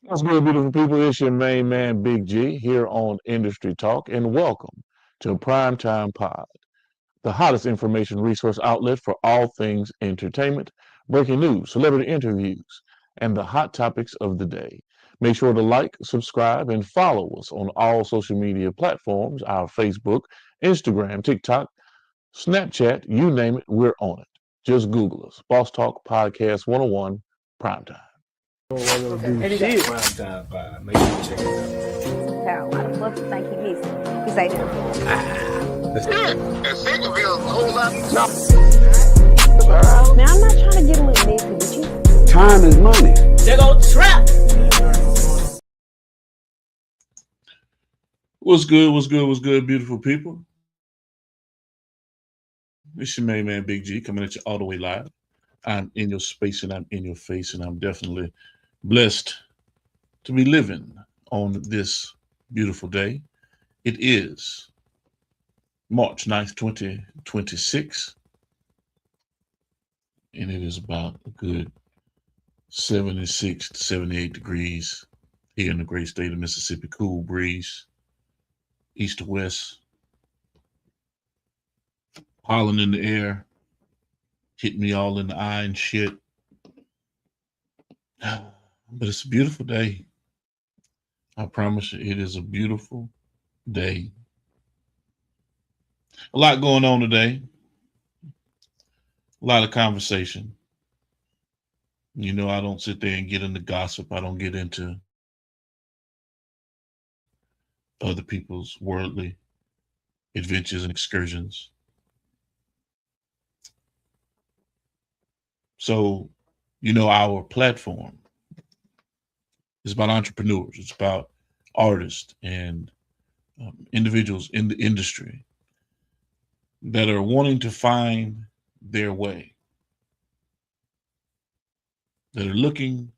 What's good, beautiful people? It's your main man, Big G, here on Industry Talk, and welcome to Primetime Pod, the hottest information resource outlet for all things entertainment, breaking news, celebrity interviews, and the hot topics of the day. Make sure to like, subscribe, and follow us on all social media platforms, our Facebook, Instagram, TikTok, Snapchat, you name it, we're on it. Just Google us. Boss Talk Podcast 101 Primetime. Okay. And he got prime time vibe. Make sure you check it How? Why the fuck you think he missing? He say that. And Fingerville a whole lot. Now I'm not trying to get a little messy with you. Time is money. They go trap. What's good? What's good? What's good, beautiful people? It's your main man, Big G, coming at you all the way live. I'm in your space and I'm in your face, and I'm definitely blessed to be living on this beautiful day. It is March 9th, 2026, and it is about a good 76 to 78 degrees here in the great state of Mississippi. Cool breeze, east to west, pollen in the air, hit me all in the eye and shit. But it's a beautiful day. I promise you, it is a beautiful day. A lot going on today. A lot of conversation. You know, I don't sit there and get into gossip. I don't get into other people's worldly adventures and excursions. So, you know, our platform is about entrepreneurs. It's about artists and individuals in the industry that are wanting to find their way, that are looking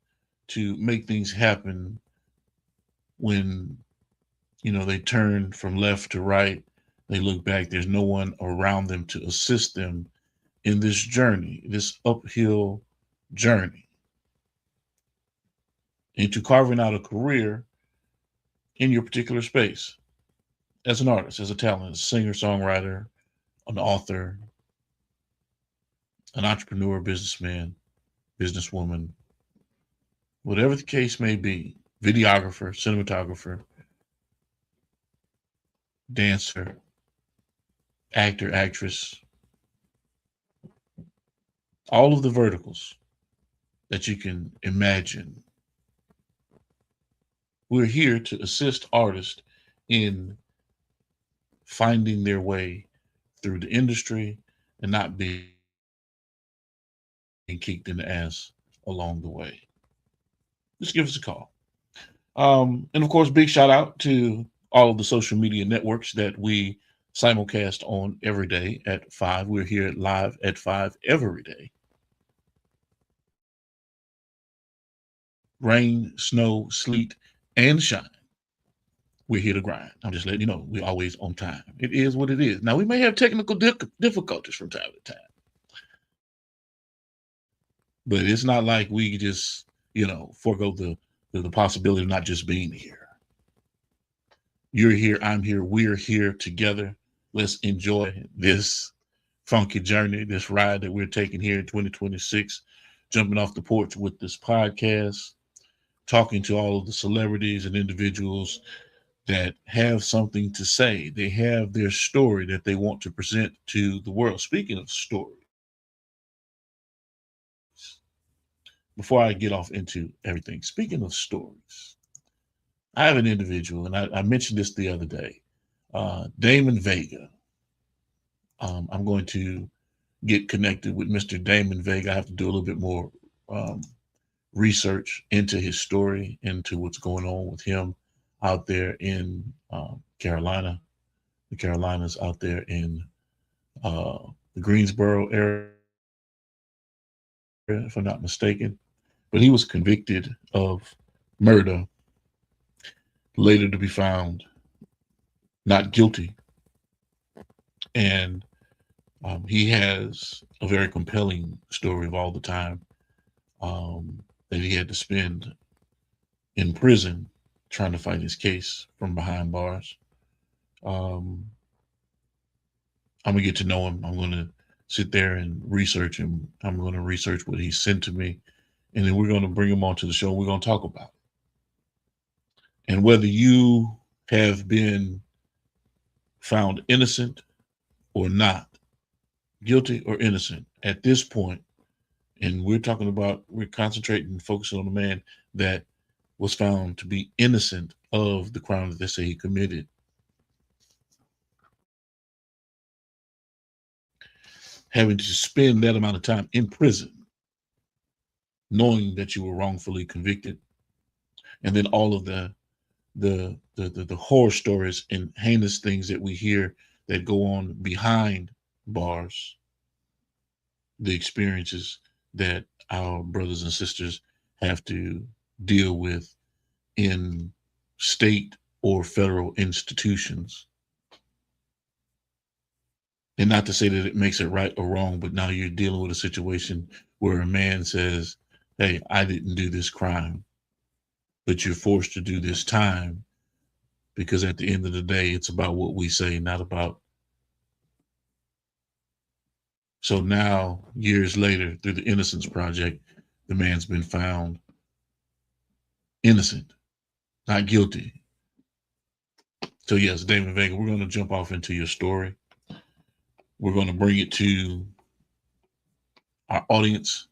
to make things happen when, you know, they turn from left to right, they look back, there's no one around them to assist them in this journey, this uphill journey into carving out a career in your particular space as an artist, as a talent, as a singer, songwriter, an author, an entrepreneur, businessman, businesswoman, whatever the case may be, videographer, cinematographer, dancer, actor, actress, all of the verticals that you can imagine. We're here to assist artists in finding their way through the industry and not being kicked in the ass along the way. Just give us a call. And of course, big shout out to all of the social media networks that we simulcast on every day at 5. We're here live at 5 every day. Rain, snow, sleet, and shine. We're here to grind. I'm just letting you know we're always on time. It is what it is. Now, we may have technical difficulties from time to time, but it's not like we just, you know, forego the possibility of not just being here. You're here, I'm here, we're here together. Let's enjoy this funky journey, this ride that we're taking here in 2026, jumping off the porch with this podcast, talking to all of the celebrities and individuals that have something to say. They have their story that they want to present to the world. Speaking of stories, before I get off into everything, speaking of stories, I have an individual, and I mentioned this the other day, Damon Vega. I'm going to get connected with Mr. Damon Vega. I have to do a little bit more research into his story, into what's going on with him out there in Carolina, the Carolinas, out there in the Greensboro area, if I'm not mistaken. But he was convicted of murder, later to be found not guilty. And he has a very compelling story of all the time that he had to spend in prison trying to fight his case from behind bars. I'm gonna get to know him. I'm gonna sit there and research him. I'm gonna research what he sent to me, and then we're gonna bring him onto the show. We're gonna talk about it. And whether you have been found innocent or not, guilty or innocent, at this point, and we're concentrating, focusing on the man that was found to be innocent of the crime that they say he committed. Having to spend that amount of time in prison, knowing that you were wrongfully convicted, and then all of the horror stories and heinous things that we hear that go on behind bars, the experiences that our brothers and sisters have to deal with in state or federal institutions. And not to say that it makes it right or wrong, but now you're dealing with a situation where a man says, hey, I didn't do this crime, but you're forced to do this time, because at the end of the day, it's about what we say, not about. So now, years later, through the Innocence Project, the man's been found innocent, not guilty. So yes, David Vega, we're going to jump off into your story. We're going to bring it to our audience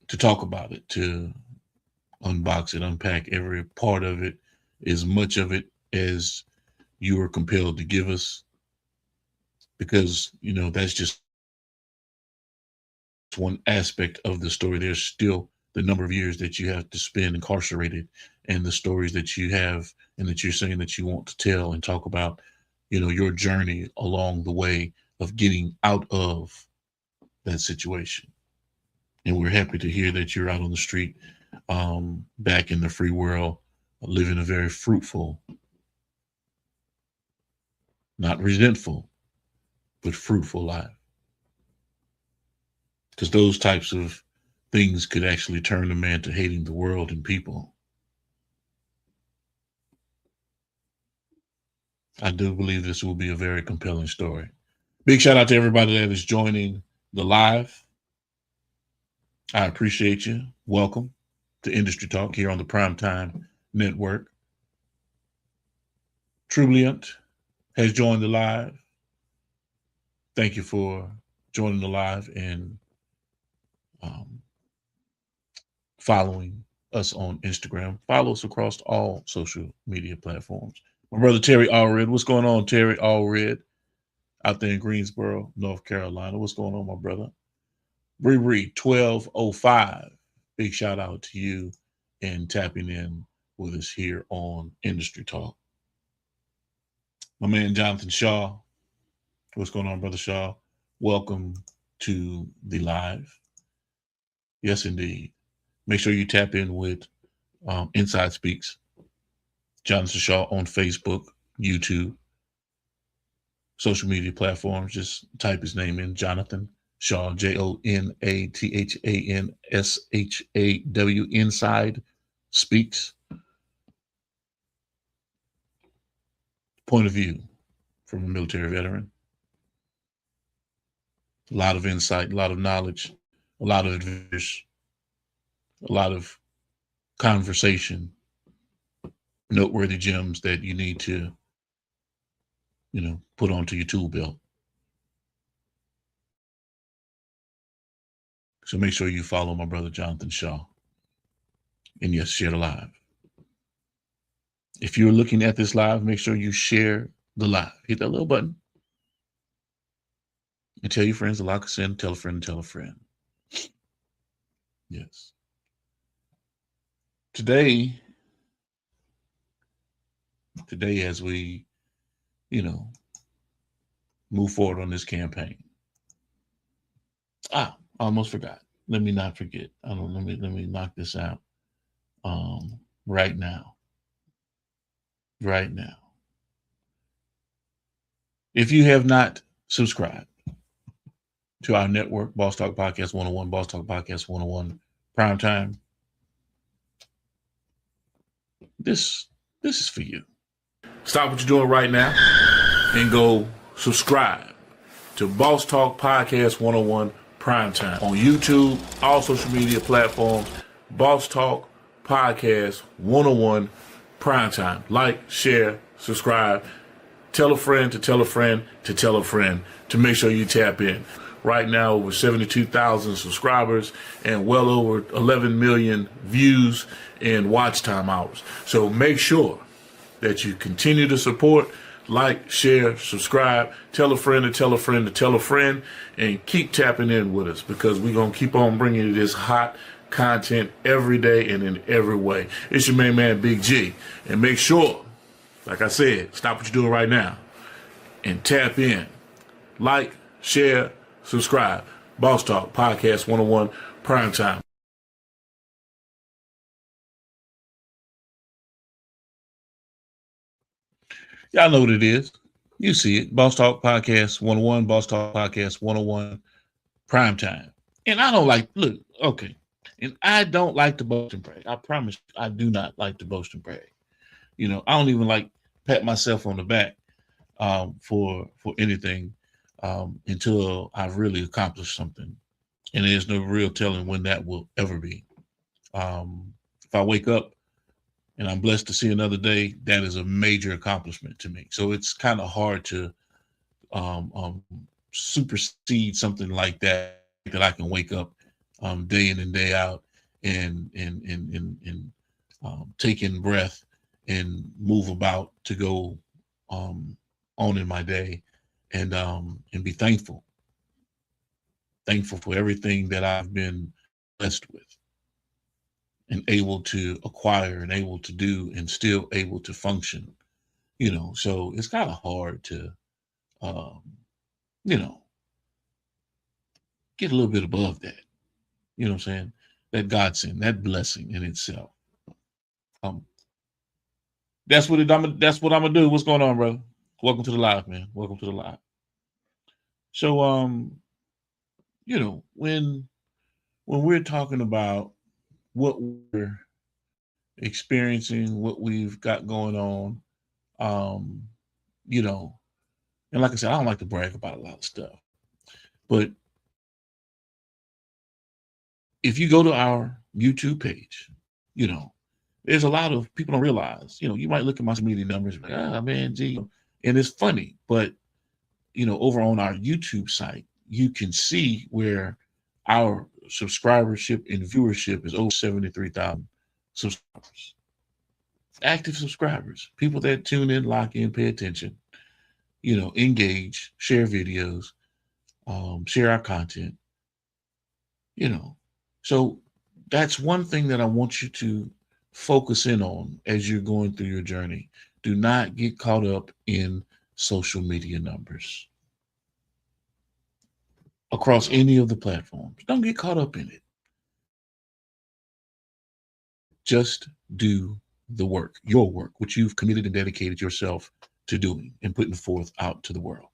to talk about it, to unbox it, unpack every part of it, as much of it as you are compelled to give us, because, you know, that's just one aspect of the story. There's still the number of years that you have to spend incarcerated, and the stories that you have and that you're saying that you want to tell and talk about, you know, your journey along the way of getting out of that situation. And we're happy to hear that you're out on the street, back in the free world, living a very fruitful, not resentful, but fruitful life. Because those types of things could actually turn a man to hating the world and people. I do believe this will be a very compelling story. Big shout out to everybody that is joining the live. I appreciate you. Welcome to Industry Talk here on the Primetime Network. Trubliant has joined the live. Thank you for joining the live and following us on Instagram. Follow us across all social media platforms. My brother Terry Allred. What's going on, Terry Allred, out there in Greensboro, North Carolina? What's going on, my brother? Bree 1205. Big shout out to you and tapping in with us here on Industry Talk. My man Jonathan Shaw. What's going on, brother Shaw? Welcome to the live. Yes, indeed. Make sure you tap in with Inside Speaks. Jonathan Shaw on Facebook, YouTube, social media platforms. Just type his name in, Jonathan Shaw, JONATHANSHAW, Inside Speaks. Point of view from a military veteran. A lot of insight, a lot of knowledge, a lot of advice, a lot of conversation, noteworthy gems that you need to, you know, put onto your tool belt. So make sure you follow my brother Jonathan Shaw. And yes, share the live. If you're looking at this live, make sure you share the live. Hit that little button. And tell your friends to lock us in. Tell a friend, tell a friend. Yes. Today, as we, you know, move forward on this campaign. I almost forgot. Let me not forget. Let me knock this out. Right now. If you have not subscribed to our network, Boss Talk Podcast 101, Boss Talk Podcast 101 Primetime, this is for you. Stop what you're doing right now and go subscribe to Boss Talk Podcast 101 Primetime on YouTube, all social media platforms. Boss Talk Podcast 101 Primetime. Like, share, subscribe. Tell a friend to tell a friend to tell a friend to make sure you tap in. Right now, over 72,000 subscribers and well over 11 million views and watch time hours. So make sure that you continue to support, like, share, subscribe, tell a friend to tell a friend to tell a friend, and keep tapping in with us because we're going to keep on bringing you this hot content every day and in every way. It's your main man, Big G. And make sure, like I said, stop what you're doing right now and tap in. Like, share, subscribe. Boss Talk Podcast 101 Primetime. Y'all know what it is. You see it. Boss Talk Podcast 101, Boss Talk Podcast 101 Primetime. And I don't like, look, okay. And I don't like to boast and brag. I promise you, I do not like to boast and brag. You know, I don't even like pat myself on the back for anything until I've really accomplished something. And there's no real telling when that will ever be. If I wake up and I'm blessed to see another day, that is a major accomplishment to me. So it's kind of hard to supersede something like that I can wake up day in and day out and take in breath and move about to go on in my day and be thankful for everything that I've been blessed with and able to acquire and able to do and still able to function, you know. So it's kind of hard to, you know, get a little bit above that. You know what I'm saying? That godsend, that blessing in itself. That's what I'm gonna do. What's going on, brother? Welcome to the live, man. Welcome to the live. So, you know, when we're talking about what we're experiencing, what we've got going on, you know, and like I said, I don't like to brag about a lot of stuff, but if you go to our YouTube page, you know, there's a lot of people don't realize, you know, you might look at my social media numbers, like, man, gee, and it's funny, but you know, over on our YouTube site, you can see where our subscribership and viewership is over 73,000 subscribers. Active subscribers, people that tune in, lock in, pay attention, you know, engage, share videos, share our content, you know. So that's one thing that I want you to focus in on as you're going through your journey. Do not get caught up in social media numbers across any of the platforms. Don't get caught up in it. Just do the work, your work, which you've committed and dedicated yourself to doing and putting forth out to the world.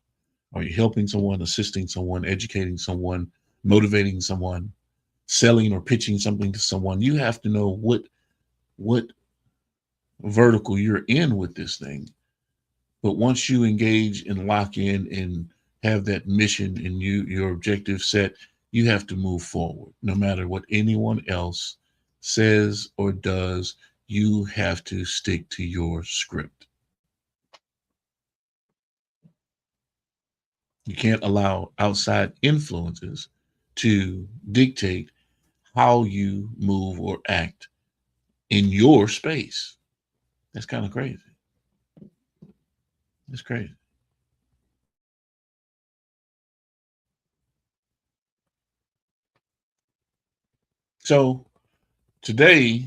Are you helping someone, assisting someone, educating someone, motivating someone, selling or pitching something to someone? You have to know what vertical you're in with this thing. But once you engage and lock in and have that mission and your objective set, you have to move forward. No matter what anyone else says or does, you have to stick to your script. You can't allow outside influences to dictate how you move or act in your space. That's kind of crazy. It's crazy. So today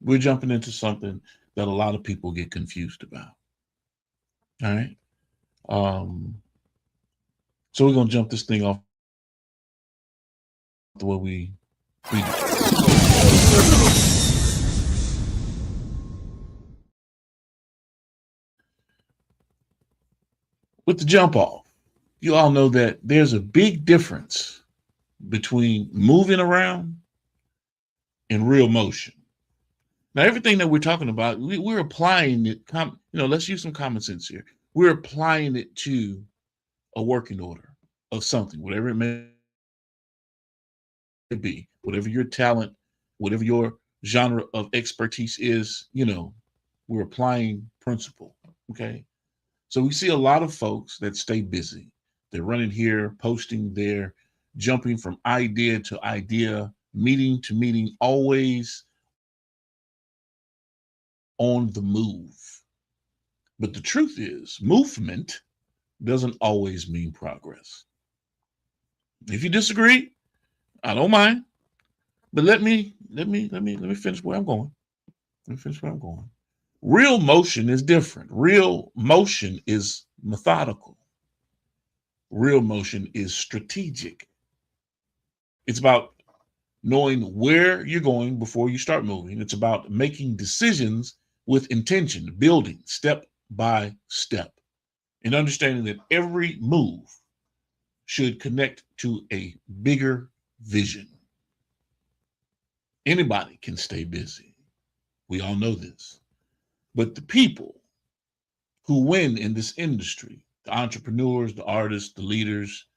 we're jumping into something that a lot of people get confused about. All right. So we're gonna jump this thing off the way we do. With the jump off, you all know that there's a big difference between moving around and real motion. Now, everything that we're talking about, we're applying it. Let's use some common sense here. We're applying it to a working order of something, whatever it may be, whatever your talent, whatever your genre of expertise is, we're applying principle. Okay. So we see a lot of folks that stay busy. They're running here, posting there, jumping from idea to idea, meeting to meeting, always on the move. But the truth is, movement doesn't always mean progress. If you disagree, I don't mind. But let me finish where I'm going. Let me finish where I'm going. Real motion is different. Real motion is methodical. Real motion is strategic. It's about knowing where you're going before you start moving. It's about making decisions with intention, building step by step, and understanding that every move should connect to a bigger vision. Anybody can stay busy. We all know this. But the people who win in this industry, the entrepreneurs, the artists, the leaders,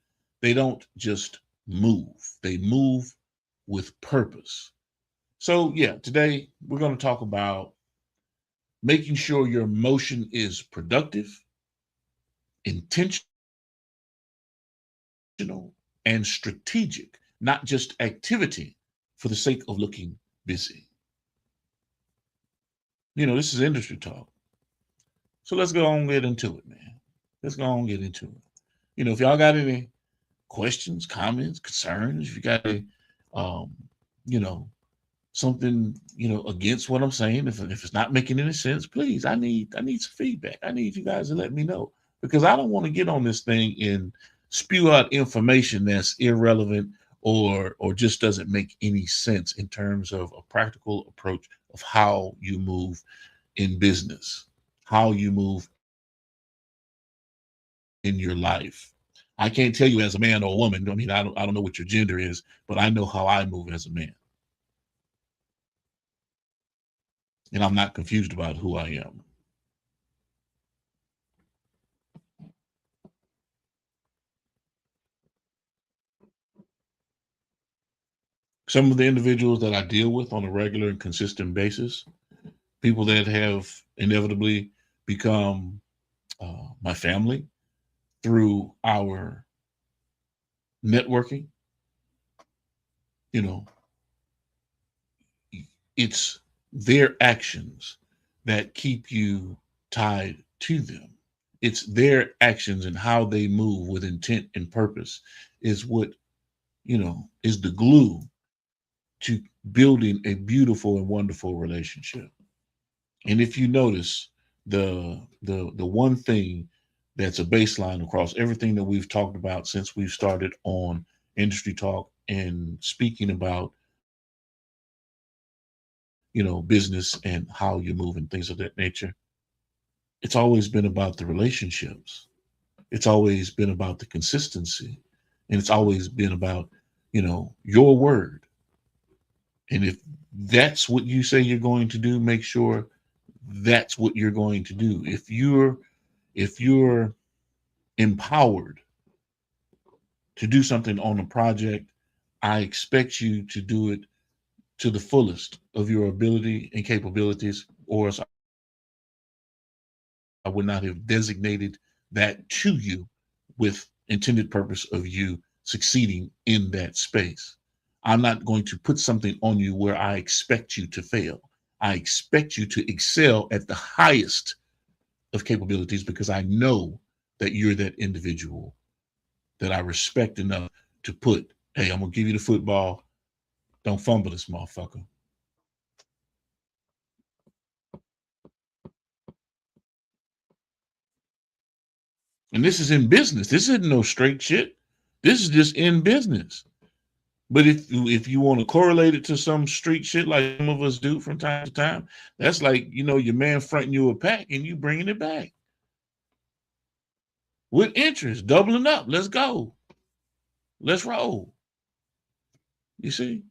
they don't just move. They move with purpose. So yeah, today we're going to talk about making sure your motion is productive, intentional, and strategic, not just activity for the sake of looking busy. This is industry talk. So let's go on and get into it, man. Let's go on and get into it. If y'all got any questions, comments, concerns, if you got any, something, against what I'm saying, if it's not making any sense, please, I need some feedback. I need you guys to let me know, because I don't want to get on this thing and spew out information that's irrelevant or just doesn't make any sense in terms of a practical approach of how you move in business, how you move in your life. I can't tell you as a man or a woman. I mean, I don't know what your gender is, but I know how I move as a man. And I'm not confused about who I am. Some of the individuals that I deal with on a regular and consistent basis, people that have inevitably become my family through our networking, it's their actions that keep you tied to them. It's their actions and how they move with intent and purpose is what, is the glue to building a beautiful and wonderful relationship. And if you notice, the one thing that's a baseline across everything that we've talked about since we've started on Industry Talk and speaking about, business and how you move and things of that nature, it's always been about the relationships. It's always been about the consistency. And it's always been about, your word. And if that's what you say you're going to do, make sure that's what you're going to do. If you're empowered to do something on a project, I expect you to do it to the fullest of your ability and capabilities, or else I would not have designated that to you with intended purpose of you succeeding in that space. I'm not going to put something on you where I expect you to fail. I expect you to excel at the highest of capabilities, because I know that you're that individual that I respect enough to put, hey, I'm going to give you the football. Don't fumble this motherfucker. And this is in business. This isn't no straight shit. This is just in business. But if you want to correlate it to some street shit like some of us do from time to time, that's like, your man fronting you a pack and you bringing it back with interest, doubling up. Let's go. Let's roll. You see,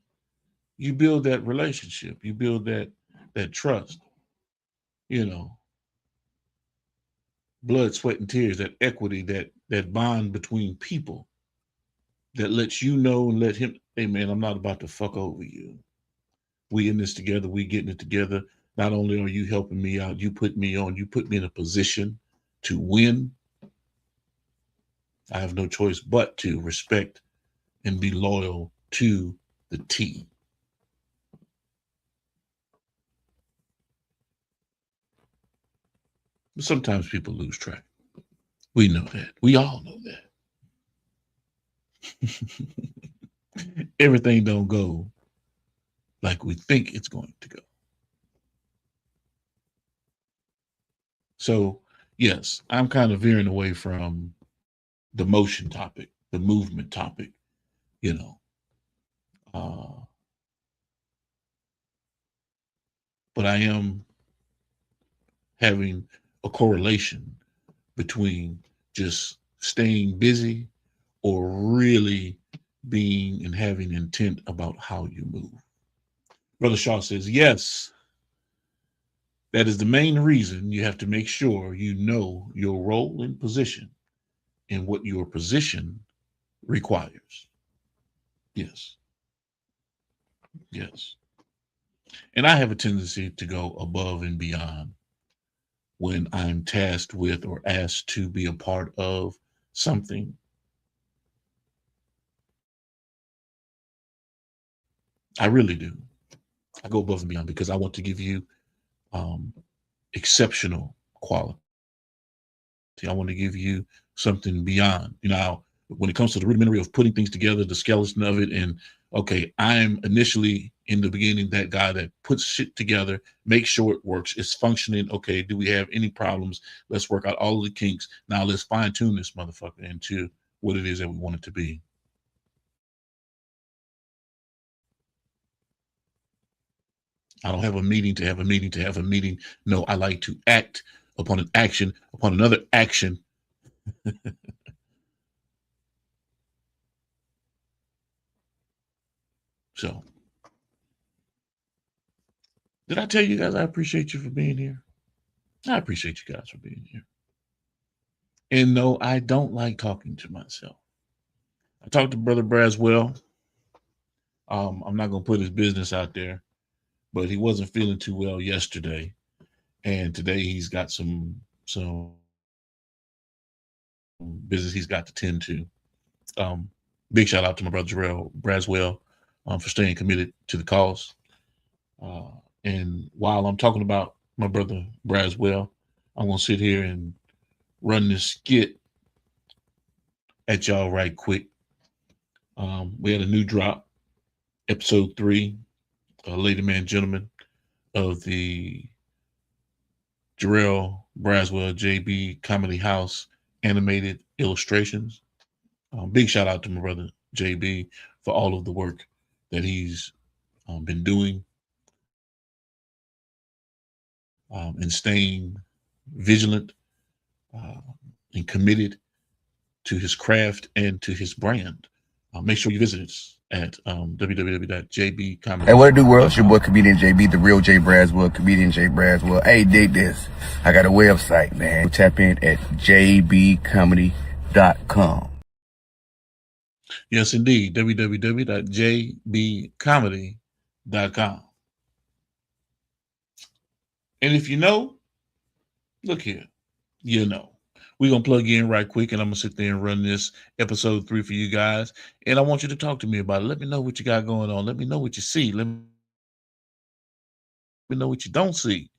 you build that relationship. You build that that trust, you know, blood, sweat, and tears, that equity, that bond between people that lets you know and let him, hey man, I'm not about to fuck over you. We in this together, we getting it together. Not only are you helping me out, you put me on, you put me in a position to win. I have no choice but to respect and be loyal to the team. But sometimes people lose track. We know that. We all know that. Everything don't go like we think it's going to go. So, yes, I'm kind of veering away from the motion topic, the movement topic, you know. But I am having a correlation between just staying busy or really being and having intent about how you move. Brother Shaw says, yes, that is the main reason you have to make sure you know your role and position and what your position requires. Yes. Yes. And I have a tendency to go above and beyond when I'm tasked with or asked to be a part of something. I really do. I go above and beyond because I want to give you exceptional quality. I want to give you something beyond. You know, when it comes to the rudimentary of putting things together, the skeleton of it, and okay, I'm initially in the beginning that guy that puts shit together, makes sure it works, it's functioning. Okay, do we have any problems? Let's work out all of the kinks. Now let's fine tune this motherfucker into what it is that we want it to be. I don't have a meeting to have a meeting to have a meeting. No, I like to act upon an action, upon another action. So, did I tell you guys I appreciate you for being here? I appreciate you guys for being here. And no, I don't like talking to myself. I talked to Brother Braswell. I'm not going to put his business out there, but he wasn't feeling too well yesterday. And today he's got some business he's got to tend to. Big shout out to my brother Jarrell Braswell for staying committed to the cause. And while I'm talking about my brother Braswell, I'm going to sit here and run this skit at y'all right quick. We had a new drop, episode 3, Lady Man Gentleman, of the Jarrell Braswell JB Comedy House animated illustrations. Big shout out to my brother JB for all of the work that he's been doing and staying vigilant and committed to his craft and to his brand. Make sure you visit us at www.jbcomedy. Hey, what it do, world? It's your boy, Comedian JB, the real J Braswell, Comedian J Braswell. Hey, dig this. I got a website, man. Tap in at jbcomedy.com. Yes, indeed. www.jbcomedy.com. And if you know, look here, you know. We're going to plug in right quick, and I'm going to sit there and run this episode 3 for you guys. And I want you to talk to me about it. Let me know what you got going on. Let me know what you see. Let me know what you don't see.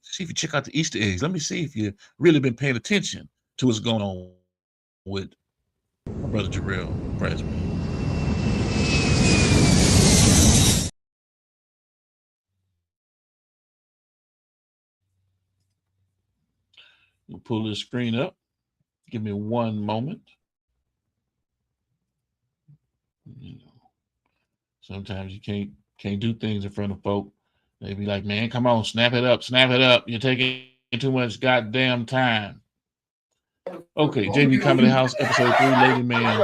See if you check out the Easter eggs. Let me see if you've really been paying attention to what's going on with my brother Jarrell Braswell. We'll pull this screen up. Give me one moment. You know, sometimes you can't do things in front of folk. They be like, man, come on, snap it up. You're taking too much goddamn time. Okay, JB Comedy House, episode 3, Lady Man.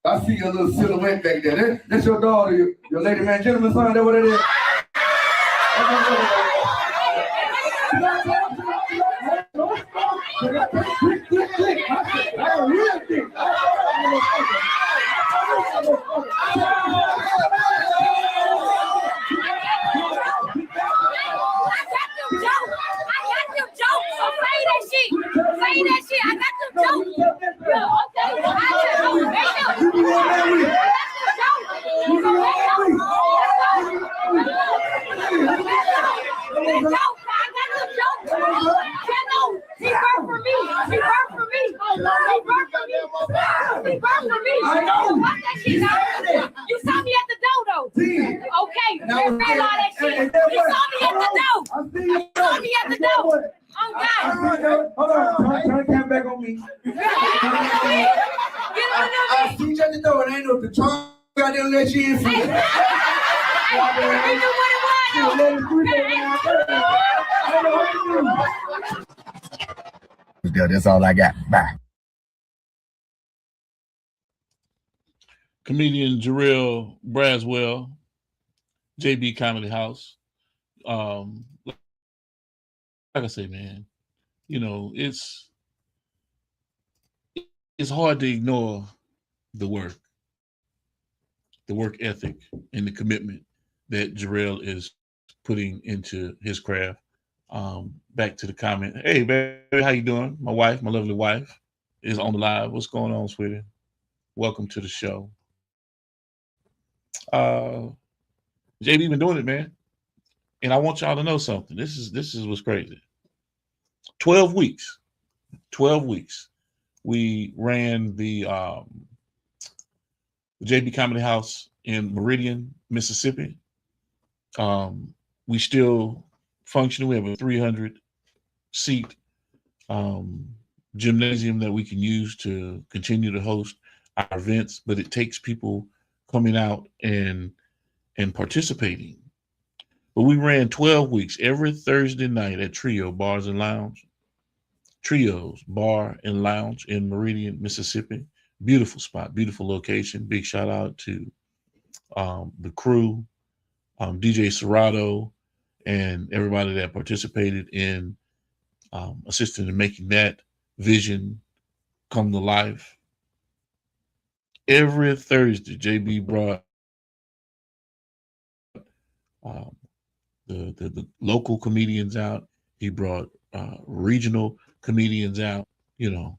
I see your little silhouette back there. That's your daughter, your lady man, gentleman son. That what it is? You saw me at the dodo. Okay, you read all that shit. You saw me at the dodo. You saw me at the dodo. Oh God. Hold on, turn the camera back on me. I see you at the door and I ain't know the charge got there let you in for you. That's all I got. Bye. Comedian Jarrell Braswell, JB Comedy House. Like I say, man, you know, it's hard to ignore the work ethic, and the commitment that Jarrell is putting into his craft. Back to the comment. Hey, baby, how you doing? My wife, my lovely wife, is on the live. What's going on, sweetie? Welcome to the show. JB been doing it, man. And I want y'all to know something. This is what's crazy. 12 weeks. 12 weeks. We ran the JB Comedy House in Meridian, Mississippi. We still functioning. We have a 300 seat gymnasium that we can use to continue to host our events, but it takes people coming out and participating. But we ran 12 weeks every Thursday night at Trio Bars and Lounge. Trios Bar and Lounge in Meridian, Mississippi. Beautiful spot, beautiful location. Big shout out to the crew, DJ Serato, and everybody that participated in assisting in making that vision come to life. Every Thursday, JB brought the local comedians out. He brought regional comedians out, you know,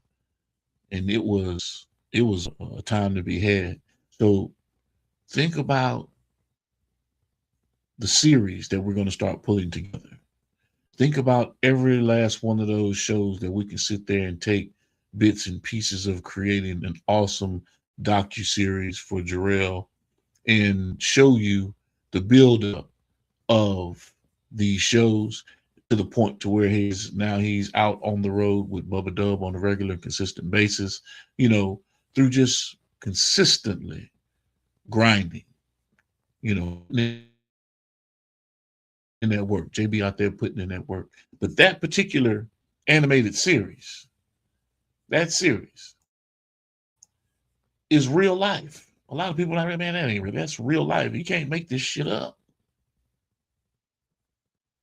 and it was a time to be had. So think about the series that we're going to start pulling together. Think about every last one of those shows that we can sit there and take bits and pieces of creating an awesome docu-series for Jarrell and show you the build-up of these shows to the point to where he's out on the road with Bubba Dub on a regular, consistent basis, you know, through just consistently grinding, you know, in that work. JB out there putting in that work. But that particular animated series, that series is real life. A lot of people are like, man, that ain't real. That's real life. You can't make this shit up.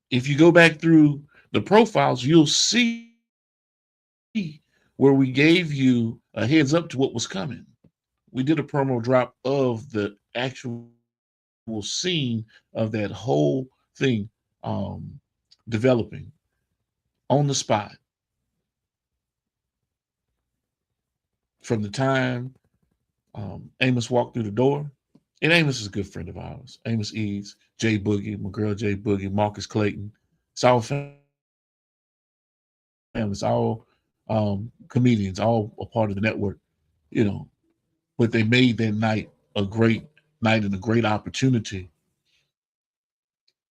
If you go back through the profiles, you'll see where we gave you a heads up to what was coming. We did a promo drop of the actual scene of that whole thing developing on the spot. From the time Amos walked through the door, and Amos is a good friend of ours. Amos Eads, Jay Boogie, my girl Jay Boogie, Marcus Clayton. It's all family. It's all comedians, all a part of the network, you know. But they made that night a great night and a great opportunity.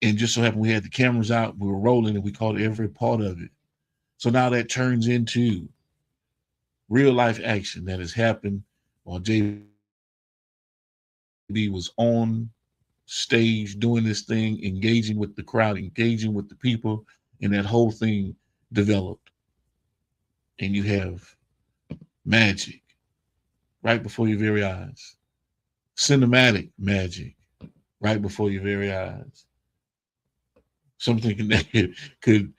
And just so happened we had the cameras out, we were rolling, and we caught every part of it. So now that turns into real life action that has happened while JB was on stage doing this thing, engaging with the crowd, engaging with the people, and that whole thing developed. And you have magic, right before your very eyes. Cinematic magic right before your very eyes. Something that could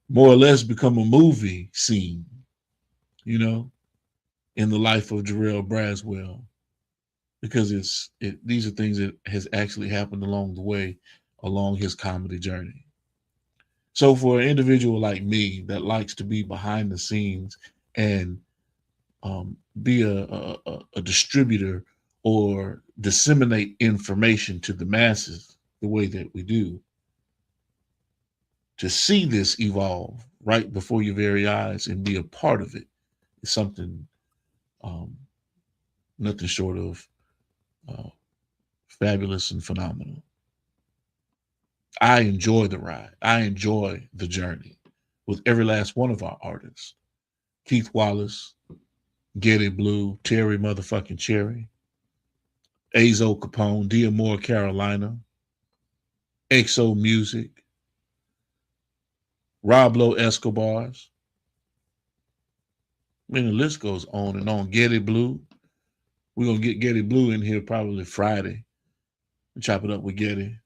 more or less become a movie scene, you know, in the life of Jarrell Braswell, because these are things that has actually happened along the way, along his comedy journey. So for an individual like me that likes to be behind the scenes and be a distributor or disseminate information to the masses the way that we do, to see this evolve right before your very eyes and be a part of it is something nothing short of fabulous and phenomenal. I enjoy the ride. I enjoy the journey with every last one of our artists. Keith Wallace, Getty Blue, Terry motherfucking Cherry, Azo Capone, D'Amore Carolina, XO Music, Roblo Escobars. I mean, the list goes on and on. Getty Blue. We're going to get Getty Blue in here probably Friday and chop it up with Getty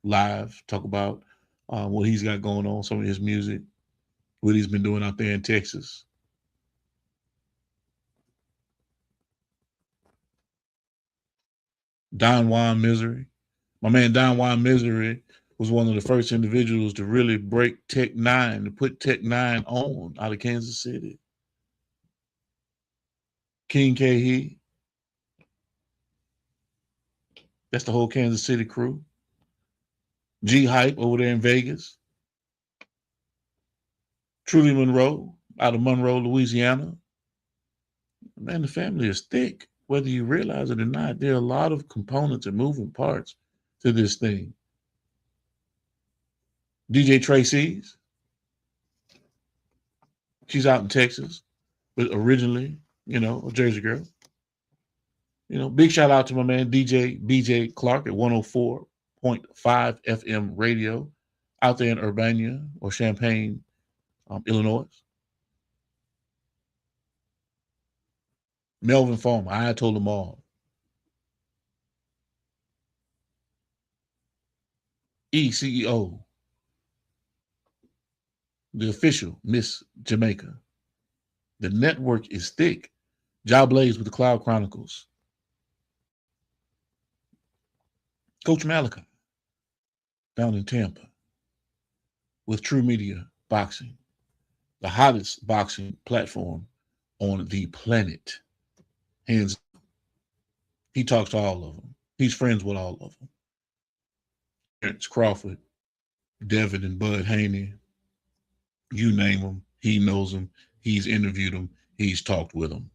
live, talk about what he's got going on, some of his music, what he's been doing out there in Texas. Don Juan Misery. My man Don Juan Misery was one of the first individuals to really break Tech Nine, to put Tech Nine on out of Kansas City. King K. That's the whole Kansas City crew. G Hype over there in Vegas. Trudy Monroe out of Monroe, Louisiana. Man, the family is thick. Whether you realize it or not, there are a lot of components and moving parts to this thing. DJ Tracy's. She's out in Texas, but originally, you know, a Jersey girl. You know, big shout out to my man DJ BJ Clark at 104.5 FM radio out there in Urbana or Champaign, Illinois. Melvin Farmer, I told them all. CEO, the official Miss Jamaica. The network is thick. Job Blaze with the Cloud Chronicles. Coach Malachi down in Tampa with True Media Boxing, the hottest boxing platform on the planet. Hands. He talks to all of them. He's friends with all of them. Terrence Crawford, Devin and Bud Haney, you name them, he knows them. He's interviewed them. He's talked with them.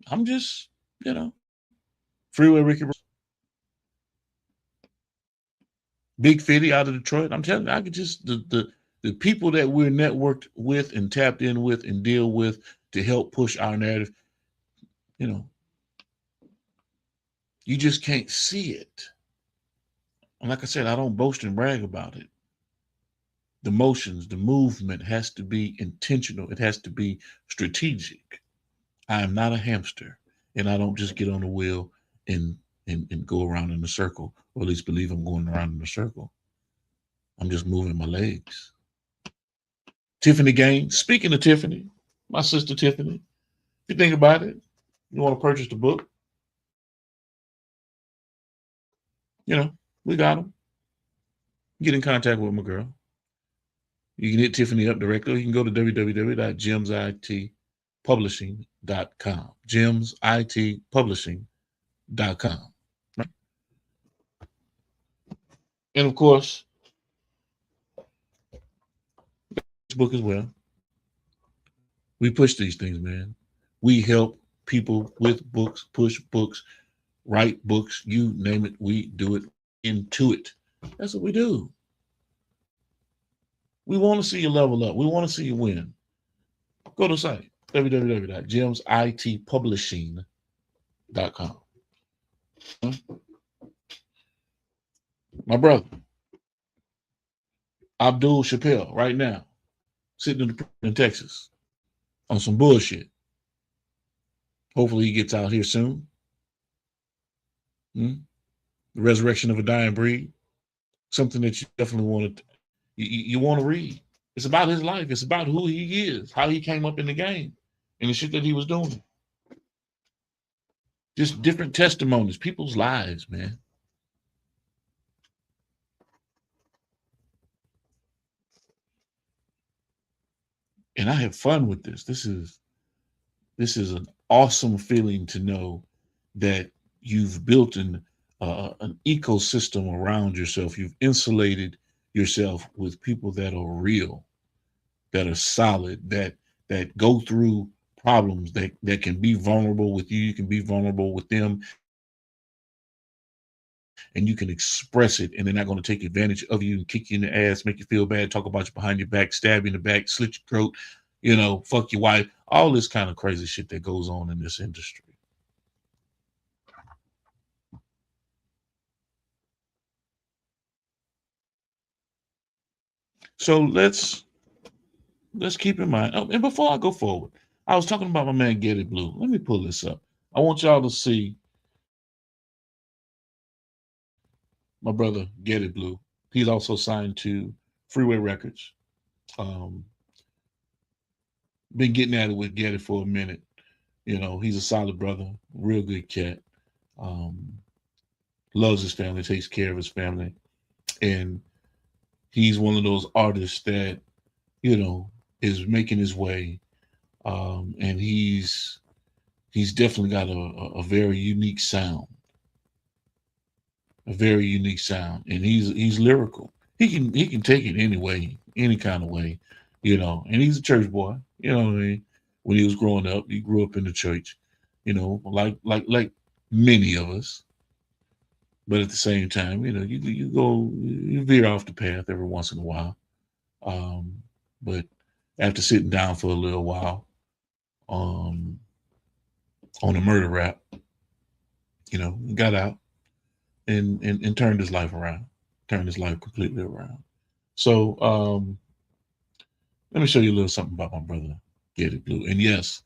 I'm just, you know, Freeway Ricky, Big Fitty out of Detroit. I'm telling you, I could just, the people that we're networked with and tapped in with and deal with to help push our narrative, you know, you just can't see it. And like I said, I don't boast and brag about it. The motions, the movement has to be intentional. It has to be strategic. I am not a hamster, and I don't just get on the wheel and go around in a circle, or at least believe I'm going around in a circle. I'm just moving my legs. Tiffany Gaines. Speaking of Tiffany, my sister Tiffany, if you think about it, you want to purchase the book, you know, we got them. Get in contact with my girl. You can hit Tiffany up directly. You can go to www.gemsitpublishing.com. Gemsitpublishing.com. Right? And of course, this book as well. We push these things, man. We help people with books, push books, write books, you name it. We do it into it. That's what we do. We want to see you level up. We want to see you win. Go to the site, www.gemsitpublishing.com. My brother, Abdul Chappelle right now, sitting in Texas on some bullshit. Hopefully he gets out here soon. The resurrection of a dying breed, something that you definitely want to you want to read. It's about his life. It's about who he is, how he came up in the game, and the shit that he was doing. Just different testimonies, people's lives, man. And I have fun with this. This is an awesome feeling to know that you've built an ecosystem around yourself. You've insulated yourself with people that are real, that are solid, that go through problems, that can be vulnerable with you. You can be vulnerable with them, and you can express it, and they're not going to take advantage of you and kick you in the ass, make you feel bad, talk about you behind your back, stab you in the back, slit your throat, fuck your wife, all this kind of crazy shit that goes on in this industry. So let's keep in mind. Oh, and before I go forward, I was talking about my man Getty Blue. Let me pull this up. I want y'all to see my brother Getty Blue. He's also signed to Freeway Records. Been getting at it with Getty for a minute. He's a solid brother, real good cat. Loves his family, takes care of his family. And he's one of those artists that, is making his way. And he's definitely got a very unique sound. A very unique sound. And he's lyrical. He can take it any way, any kind of way, and he's a church boy. You know what I mean? When he was growing up, he grew up in the church, like many of us. But at the same time, you veer off the path every once in a while. But after sitting down for a little while, on a murder rap, he got out and turned his life around, turned his life completely around. So let me show you a little something about my brother, Getty Blue. And yes,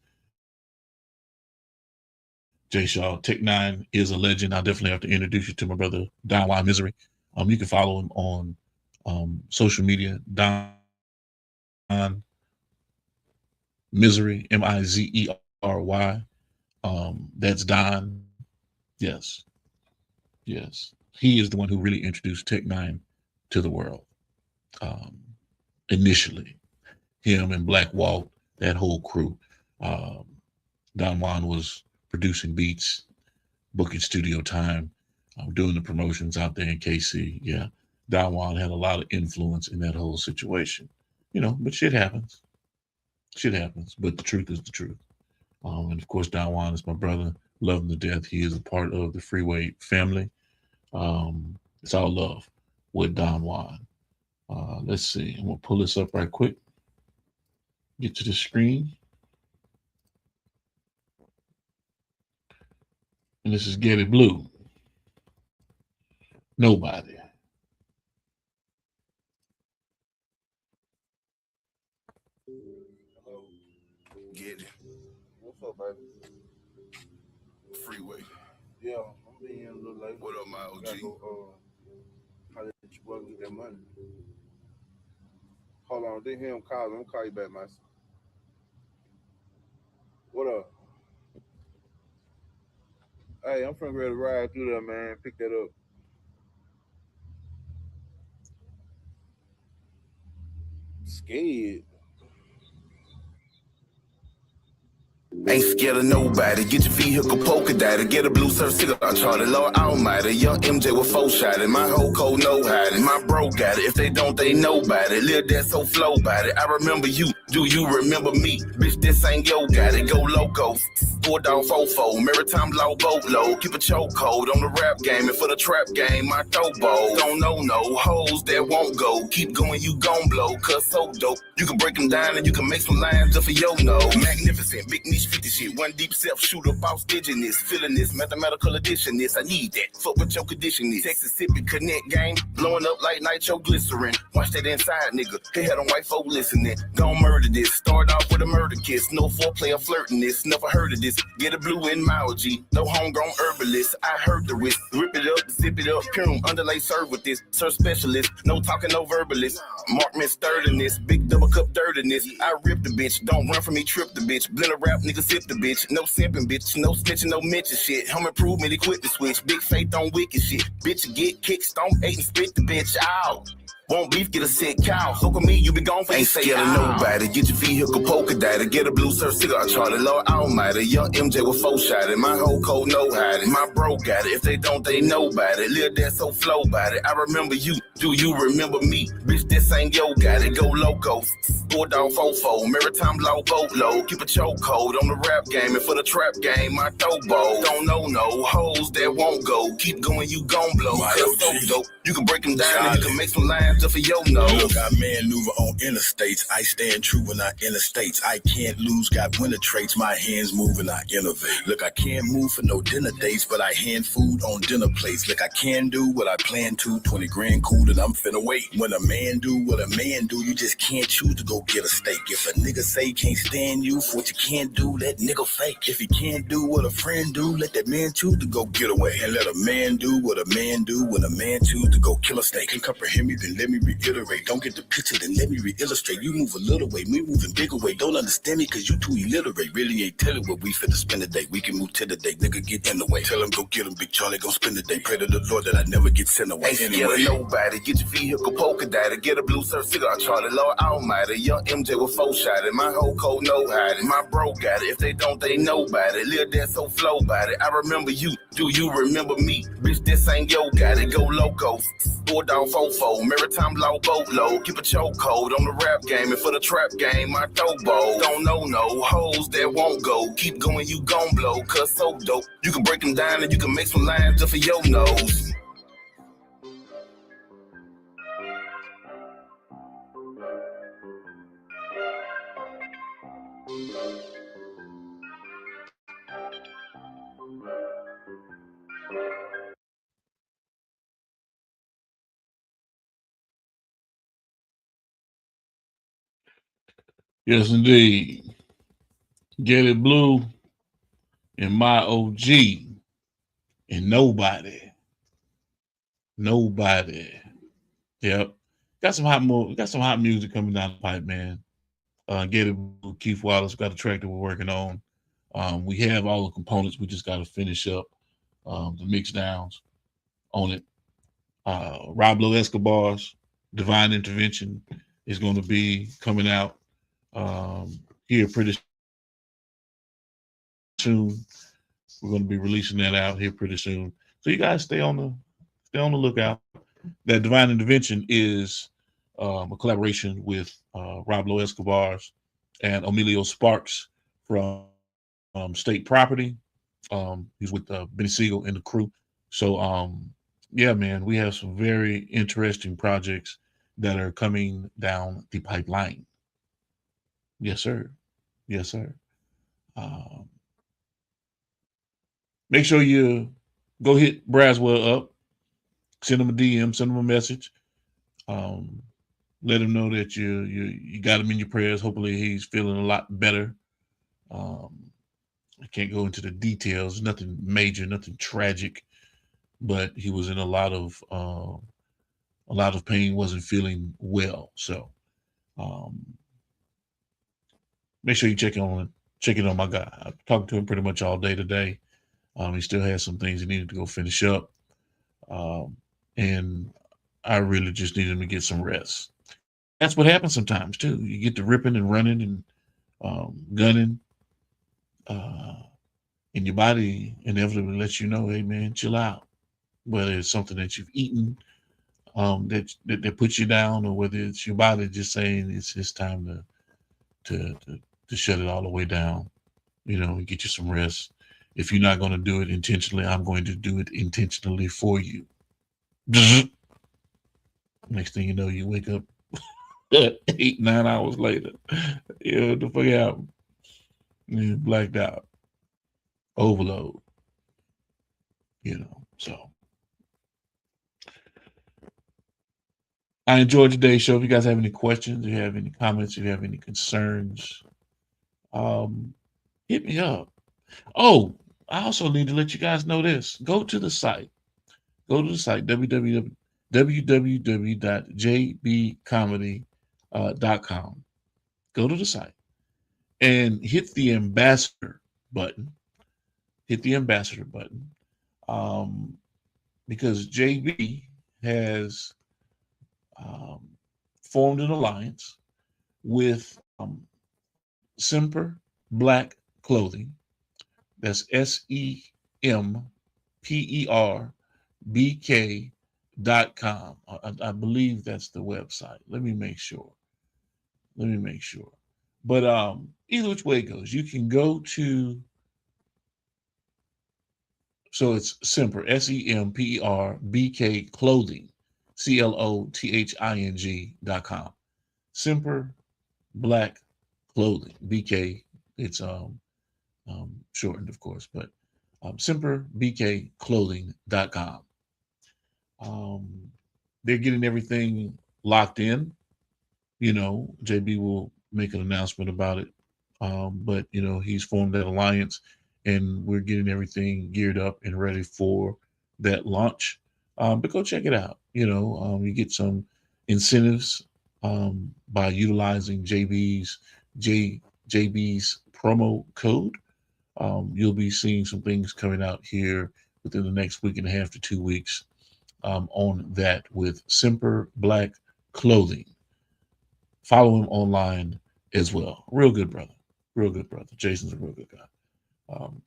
Jay Shaw, Tech Nine is a legend. I definitely have to introduce you to my brother, Don Y Misery. You can follow him on social media, Don Misery, Mizery. That's Don. Yes. He is the one who really introduced Tech Nine to the world. Initially, him and Black Walt, that whole crew. Don Juan was producing beats, booking studio time, doing the promotions out there in KC. Yeah, Don Juan had a lot of influence in that whole situation. But shit happens. But the truth is the truth. And of course, Don Juan is my brother. Love him to death. He is a part of the Freeway family. It's all love with Don Juan. Let's see. I'm gonna pull this up right quick. Get to the screen. And this is Getty Blue. Nobody. Get it. What's up, baby? Freeway. Yeah, I'm being a little late. What up, my OG? How did you boy get that money? Hold on, didn't hear him call. I'm gonna call you back, man. What up? Hey, I'm finna ready to ride through there, man. Pick that up. Scared. Ain't scared of nobody. Get your vehicle polka dotted. Get a blue surf cigar charted. Lord Almighty. Young MJ with 4-shotted. My whole code no hiding. My bro got it. If they don't, they know about it. Live that so flow about it. I remember you Do you remember me? Bitch, this ain't yo got it, go loco. 4-dog fofo, maritime law boat low. Keep a chokehold on the rap game and for the trap game, my throw bow. Don't know no hoes that won't go. Keep going, you gon' blow, cause so dope. You can break them down and you can make some lines up for yo no. Magnificent, big niche 50 shit. One deep self shooter, boss digging this. Feeling this, mathematical addition this. I need that, fuck what your condition is. Texas-Sippy connect game, blowing up like nitroglycerin. Watch that inside nigga, they had them white folk listening. Gon' murder this, start off with a murder kiss. No foreplay or flirting this, never heard of this. Get a blue in Maoji, no homegrown herbalist. I heard the risk, rip it up, zip it up. Pure underlay serve with this, sir specialist. No talking, no verbalist. Markman stirred in this, big double cup dirt in this. I rip the bitch, don't run from me, trip the bitch. Blend a rap, nigga sip the bitch. No simping bitch, no snitching, no mention shit. Home improvement, equip the switch. Big faith on wicked shit. Bitch, you get kicked, stomp, ate and spit the bitch out. Won't beef, get a sick cow. Fuck with me, you be gone for ain't scared of nobody. Get your vehicle polka dotted. Get a blue surf cigar charted. Lord Almighty, young MJ with 4-shotted. My whole code know hiding. My bro got it. If they don't, they know about it. Live that so flow by it. I remember you. Do you remember me? Bitch, this ain't yo got it. Go loco. 4-dog fofo. Maritime law boat low. Keep a chokehold on the rap game and for the trap game. My throw bow. Don't know no hoes that won't go. Keep going, you gon' blow. Cause so dope. You can break them down and you can make some lines up for yo no. Look, I maneuver on interstates. I stand true when I interstates. I can't lose, got winner traits. My hands move and I innovate. Look, I can't move for no dinner dates, but I hand food on dinner plates. Look, I can do what I plan to. 20 grand cool that I'm finna wait. When a man do what a man do, you just can't choose to go get a steak. If a nigga say can't stand you for what you can't do, let nigga fake. If he can't do what a friend do, let that man choose to go get away. And let a man do what a man do when a man choose to go kill a steak. Can't comprehend me, then let me reiterate. Don't get the picture, then let me re-illustrate. You move a little way, me moving bigger way. Don't understand me cause you too illiterate. Really ain't telling what we finna spend the day. We can move to the day, nigga get in the way. Tell him go get him, Big Charlie gon' spend the day. Pray to the Lord that I never get sent away. Ain't scared of nobody. Get your vehicle polka dotted. Get a blue surf cigar charted. Lord Almighty, young MJ with 4-shotted. My whole code know hiding. My bro got it. If they don't, they know about it. Live that so flow by it. I remember you. Do you remember me? Bitch, this ain't yo got it. Go loco. 4-dog fofo. Maritime law boat low. Keep a chokehold on the rap game and for the trap game. My throw bow. Don't know no hoes that won't go. Keep going, you gon' blow. Cause so dope. You can break them down and you can make some lines just for your nose. Yes, indeed. Get It Blue and my OG and nobody. Yep. Got some hot music coming down the pipe, man. Get It Blue, Keith Wallace got a track that we're working on. We have all the components. We just got to finish up the mix downs on it. Roblo Escobar's Divine Intervention is going to be coming out here pretty soon. We're going to be releasing that out here pretty soon. So you guys stay on the lookout. That Divine Intervention is a collaboration with Roblo Escobar's and Emilio Sparks from State Property. He's with Benny Siegel and the crew. So yeah, man, we have some very interesting projects that are coming down the pipeline. Yes, sir. Yes, sir. Make sure you go hit Braswell up, send him a DM, send him a message. Let him know that you got him in your prayers. Hopefully he's feeling a lot better. I can't go into the details, nothing major, nothing tragic, but he was in a lot of pain, wasn't feeling well. So make sure you check in on my guy. I've talked to him pretty much all day today. He still has some things he needed to go finish up. And I really just need him to get some rest. That's what happens sometimes too. You get to ripping and running and gunning. And your body inevitably lets you know, hey man, chill out. Whether it's something that you've eaten that puts you down, or whether it's your body just saying it's time to shut it all the way down. Get you some rest. If you're not going to do it intentionally, I'm going to do it intentionally for you. Next thing you know, you wake up 8-9 hours later. The fuck out. You're blacked out. Overload. So I enjoyed today's show. If you guys have any questions, if you have any comments, if you have any concerns, hit me up. Oh, I also need to let you guys know this. Go to the site, www.jbcomedy.com. Go to the site and hit the ambassador button. Because JB has formed an alliance with Semper Black Clothing. That's SEMPERBK.com. I believe that's the website. Let me make sure. But either which way it goes, you can go to. So it's Semper, SEMPERBK Clothing, CLOTHING.com. Semper Black Clothing, BK. It's shortened, of course, but SemperBKClothing.com. They're getting everything locked in. JB will make an announcement about it. But he's formed that alliance, and we're getting everything geared up and ready for that launch. But go check it out. You get some incentives by utilizing JB's promo code. You'll be seeing some things coming out here within the next week and a half to 2 weeks on that with Semper Black Clothing. Follow him online as well. Real good brother. Jason's a real good guy.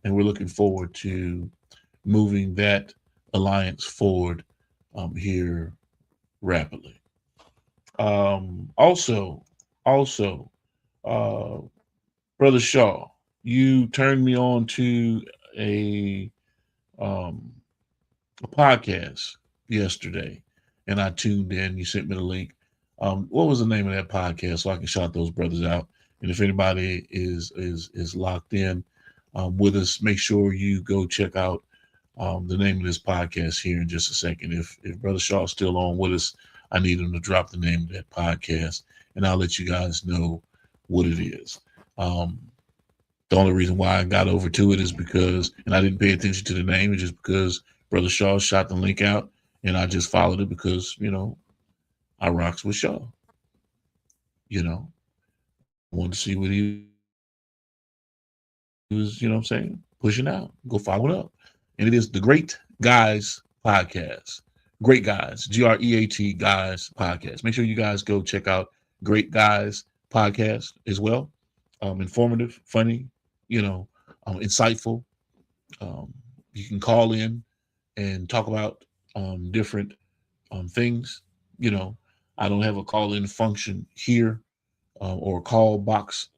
And we're looking forward to moving that alliance forward here rapidly. Also, Brother Shaw, you turned me on to a podcast yesterday, and I tuned in. You sent me the link. What was the name of that podcast so I can shout those brothers out? And if anybody is locked in with us, make sure you go check out the name of this podcast here in just a second. If Brother Shaw is still on with us, I need him to drop the name of that podcast, and I'll let you guys know what it is. The only reason why I got over to it is because, and I didn't pay attention to the name, it's just because Brother Shaw shot the link out, and I just followed it because, I rocks with Shaw. Wanted to see what he was, pushing out. Go follow it up. And it is the Great Guys Podcast. Great Guys, GREAT Guys Podcast. Make sure you guys go check out Great Guys Podcast as well. Informative, funny, insightful. You can call in and talk about different things. I don't have a call-in function here or a call box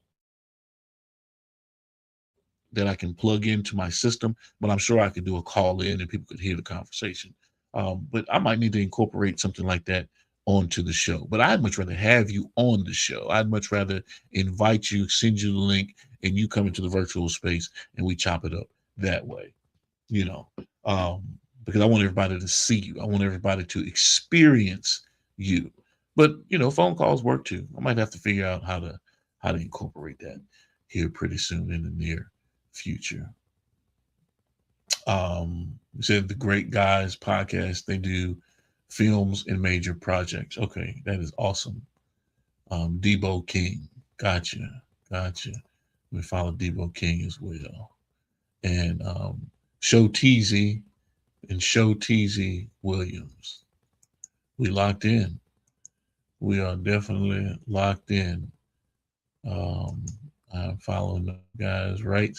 that I can plug into my system, but I'm sure I could do a call in and people could hear the conversation. But I might need to incorporate something like that onto the show. But I'd much rather have you on the show. I'd much rather invite you, send you the link, and you come into the virtual space and we chop it up that way, because I want everybody to see you. I want everybody to experience you. But, phone calls work too. I might have to figure out how to incorporate that here pretty soon in the near future. We said the Great Guys Podcast, they do films and major projects. Okay, that is awesome. Debo King, gotcha. We follow Debo King as well. And Show Teasy Williams. We locked in. We are definitely locked in. I'm following the guys right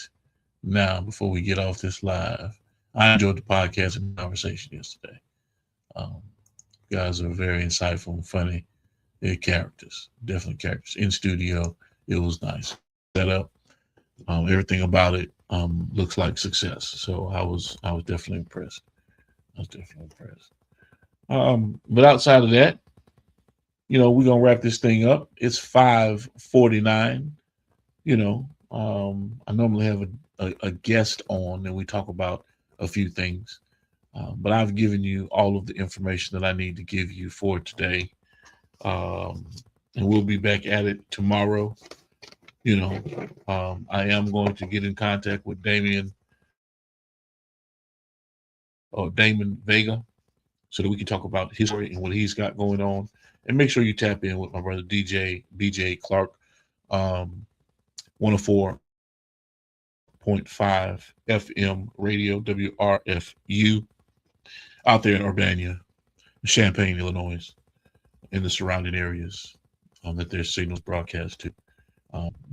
now before we get off this live. I enjoyed the podcast and conversation yesterday. Guys are very insightful and funny. They're characters, definitely characters in studio It was nice. Set up. Everything about it looks like success. So I was definitely impressed. But outside of that, we're gonna wrap this thing up. It's 5:49. I normally have a guest on and we talk about a few things. But I've given you all of the information that I need to give you for today. And we'll be back at it tomorrow. I am going to get in contact with Damon Vega so that we can talk about his story and what he's got going on. And make sure you tap in with my brother DJ BJ Clark, 104.5 FM radio, WRFU, out there in Urbana, Champaign, Illinois, in the surrounding areas that their signals broadcast to.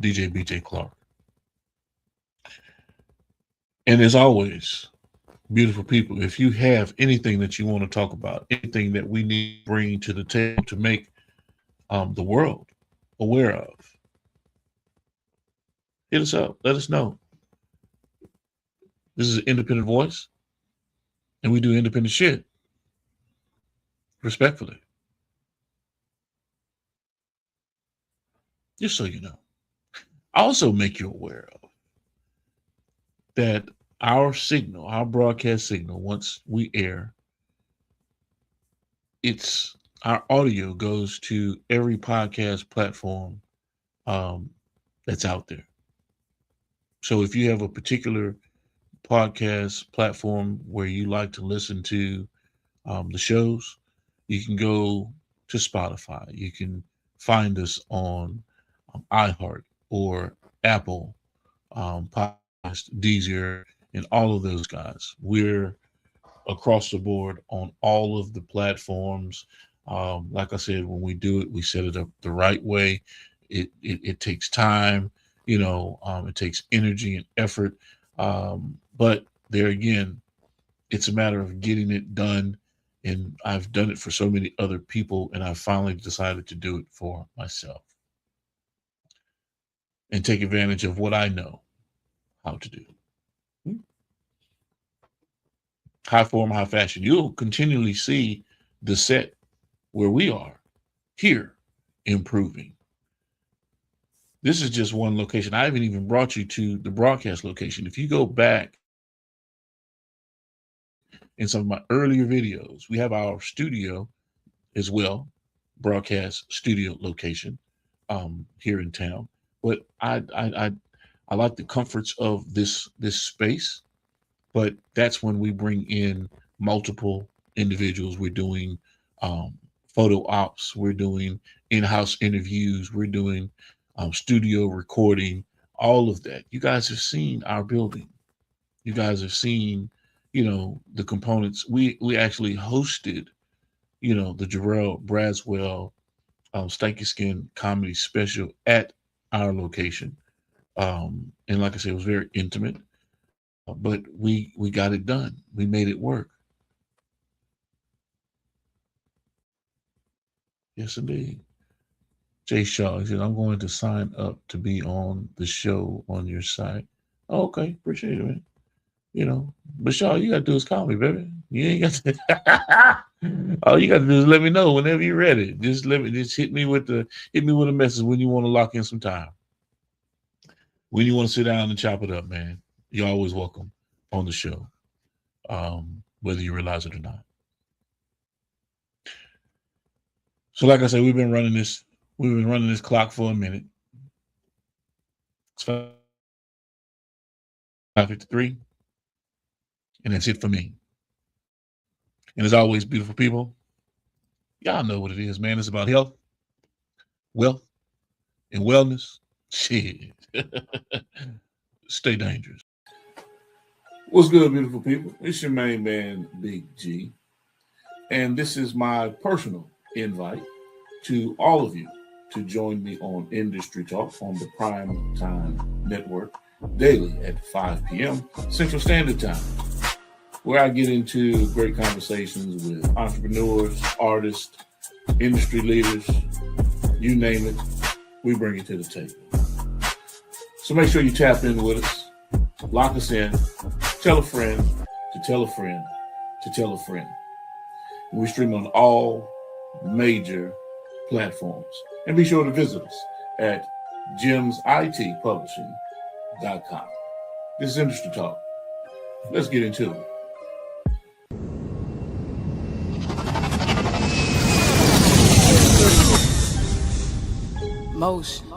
DJ BJ Clark. And as always, beautiful people, if you have anything that you want to talk about, anything that we need to bring to the table to make the world aware of, hit us up. Let us know. This is an independent voice, and we do independent shit. Respectfully. Just so you know. Also make you aware of that our broadcast signal, once we air, our audio goes to every podcast platform that's out there. So if you have a particular podcast platform where you like to listen to the shows, you can go to Spotify. You can find us on iHeart or Apple Podcast, Deezer, and all of those guys. We're across the board on all of the platforms. Like I said, when we do it, we set it up the right way. It takes time, it takes energy and effort. But there again, it's a matter of getting it done. And I've done it for so many other people, and I finally decided to do it for myself and take advantage of what I know how to do. High form, high fashion. You'll continually see the set where we are here improving. This is just one location. I haven't even brought you to the broadcast location. If you go back in some of my earlier videos, we have our studio as well, broadcast studio location here in town. But I like the comforts of this space, but that's when we bring in multiple individuals. We're doing photo ops, we're doing in-house interviews, we're doing studio recording, all of that. You guys have seen our building. You guys have seen, the components. We actually hosted, the Jarrell Braswell Stanky Skin comedy special at our location. And like I said, it was very intimate, but we got it done. We made it work. Yes, indeed. Jay Shaw, he said, I'm going to sign up to be on the show on your site. Oh, okay. Appreciate it, man. But Shaw, you got to do is call me, baby. You ain't got to. All you got to do is let me know whenever you're ready. Just hit me with a message when you want to lock in some time. When you want to sit down and chop it up, man. You're always welcome on the show, whether you realize it or not. So, like I said, we've been running this clock for a minute. It's 5:53, and that's it for me. And as always, beautiful people, y'all know what it is, man. It's about health, wealth, and wellness. Shit. Stay dangerous. What's good, beautiful people? It's your main man, Big G. And this is my personal invite to all of you to join me on Industry Talk on the Prime Time Network daily at 5 p.m. Central Standard Time, where I get into great conversations with entrepreneurs, artists, industry leaders, you name it, we bring it to the table. So make sure you tap in with us, lock us in, tell a friend to tell a friend to tell a friend. And we stream on all major platforms. And be sure to visit us at gemsitpublishing.com. This is Industry Talk. Let's get into it. Motion.